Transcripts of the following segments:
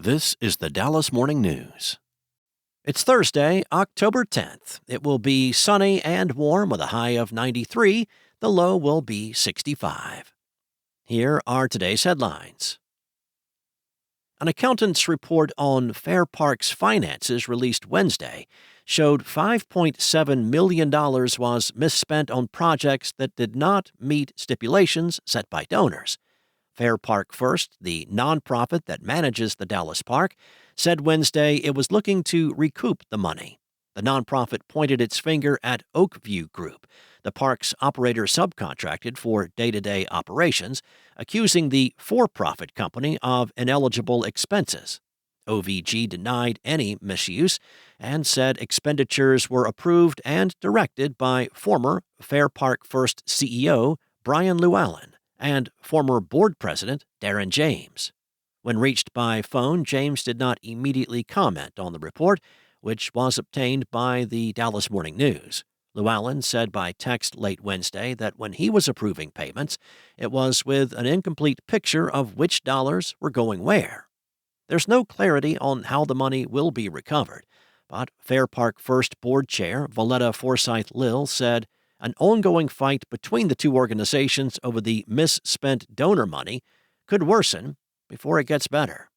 This is the Dallas Morning News. It's Thursday, October 10th. It will be sunny and warm with a high of 93. The low will be 65. Here are today's headlines. An accountant's report on Fair Park's finances released Wednesday showed $5.7 million was misspent on projects that did not meet stipulations set by donors. Fair Park First, the nonprofit that manages the Dallas Park, said Wednesday it was looking to recoup the money. The nonprofit pointed its finger at Oakview Group, the park's operator subcontracted for day-to-day operations, accusing the for-profit company of ineligible expenses. OVG denied any misuse and said expenditures were approved and directed by former Fair Park First CEO Brian Llewellyn and former board president Darren James. When reached by phone, James did not immediately comment on the report, which was obtained by the Dallas Morning News. Llewellyn said by text late Wednesday that when he was approving payments, it was with an incomplete picture of which dollars were going where. There's no clarity on how the money will be recovered, but Fair Park First Board Chair Valletta Forsyth Lill said an ongoing fight between the two organizations over the misspent donor money could worsen before it gets better.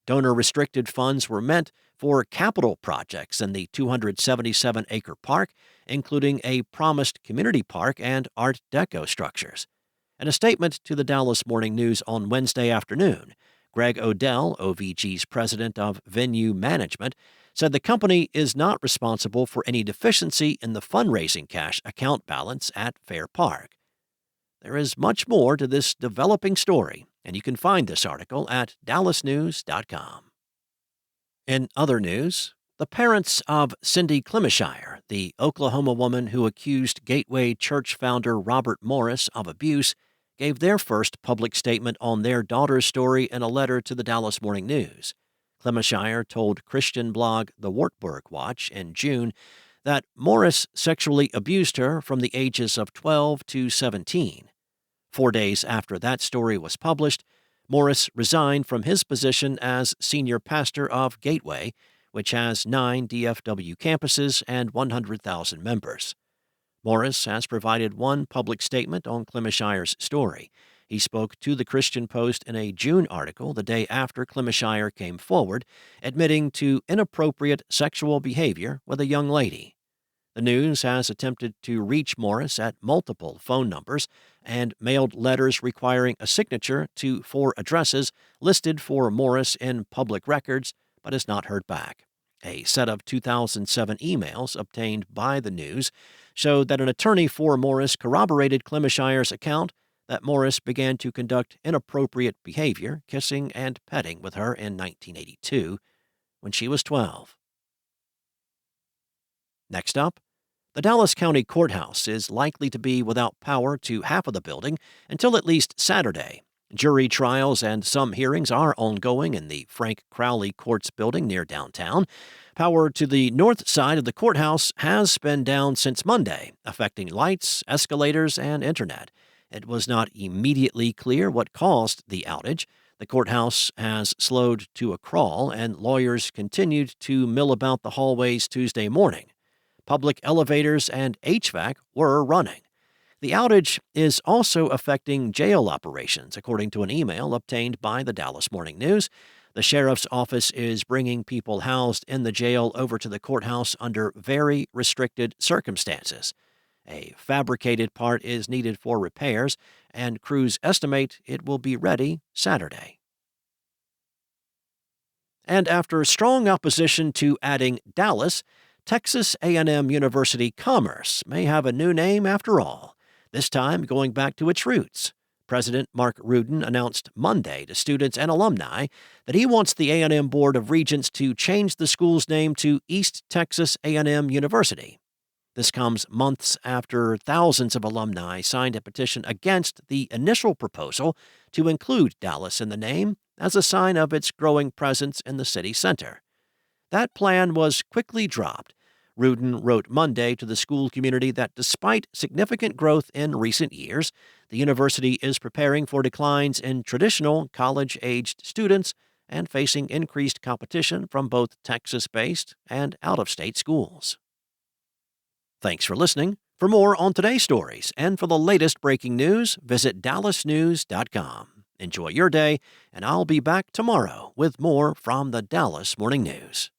Donor-restricted funds were meant for capital projects in the 277-acre park, including a promised community park and Art Deco structures. In a statement to the Dallas Morning News on Wednesday afternoon, Greg Odell, OVG's president of venue management, said the company is not responsible for any deficiency in the fundraising cash account balance at Fair Park. There is much more to this developing story, and you can find this article at dallasnews.com. In other news, the parents of Cindy Clemishire, the Oklahoma woman who accused Gateway Church founder Robert Morris of abuse, gave their first public statement on their daughter's story in a letter to the Dallas Morning News. Clemishire told Christian blog The Wartburg Watch in June that Morris sexually abused her from the ages of 12 to 17. 4 days after that story was published, Morris resigned from his position as senior pastor of Gateway, which has 9 DFW campuses and 100,000 members. Morris has provided one public statement on Clemishire's story. He spoke to the Christian Post in a June article the day after Clemishire came forward, admitting to inappropriate sexual behavior with a young lady. The news has attempted to reach Morris at multiple phone numbers and mailed letters requiring a signature to 4 addresses listed for Morris in public records, but has not heard back. A set of 2007 emails obtained by the news showed that an attorney for Morris corroborated Clemishire's account that Morris began to conduct inappropriate behavior, kissing and petting with her in 1982 when she was 12. Next up, the Dallas County Courthouse is likely to be without power to half of the building until at least Saturday. Jury trials and some hearings are ongoing in the Frank Crowley Courts Building near downtown. Power to the north side of the courthouse has been down since Monday, affecting lights, escalators, and internet. It was not immediately clear what caused the outage. The courthouse has slowed to a crawl, and lawyers continued to mill about the hallways Tuesday morning. Public elevators and HVAC were running. The outage is also affecting jail operations, according to an email obtained by the Dallas Morning News. The sheriff's office is bringing people housed in the jail over to the courthouse under very restricted circumstances. A fabricated part is needed for repairs, and crews estimate it will be ready Saturday. And after strong opposition to adding Dallas, Texas A&M University-Commerce may have a new name after all, this time going back to its roots. President Mark Rudin announced Monday to students and alumni that he wants the A&M Board of Regents to change the school's name to East Texas A&M University. This comes months after thousands of alumni signed a petition against the initial proposal to include Dallas in the name as a sign of its growing presence in the city center. That plan was quickly dropped. Rudin wrote Monday to the school community that despite significant growth in recent years, the university is preparing for declines in traditional college-aged students and facing increased competition from both Texas-based and out-of-state schools. Thanks for listening. For more on today's stories and for the latest breaking news, visit dallasnews.com. Enjoy your day, and I'll be back tomorrow with more from the Dallas Morning News.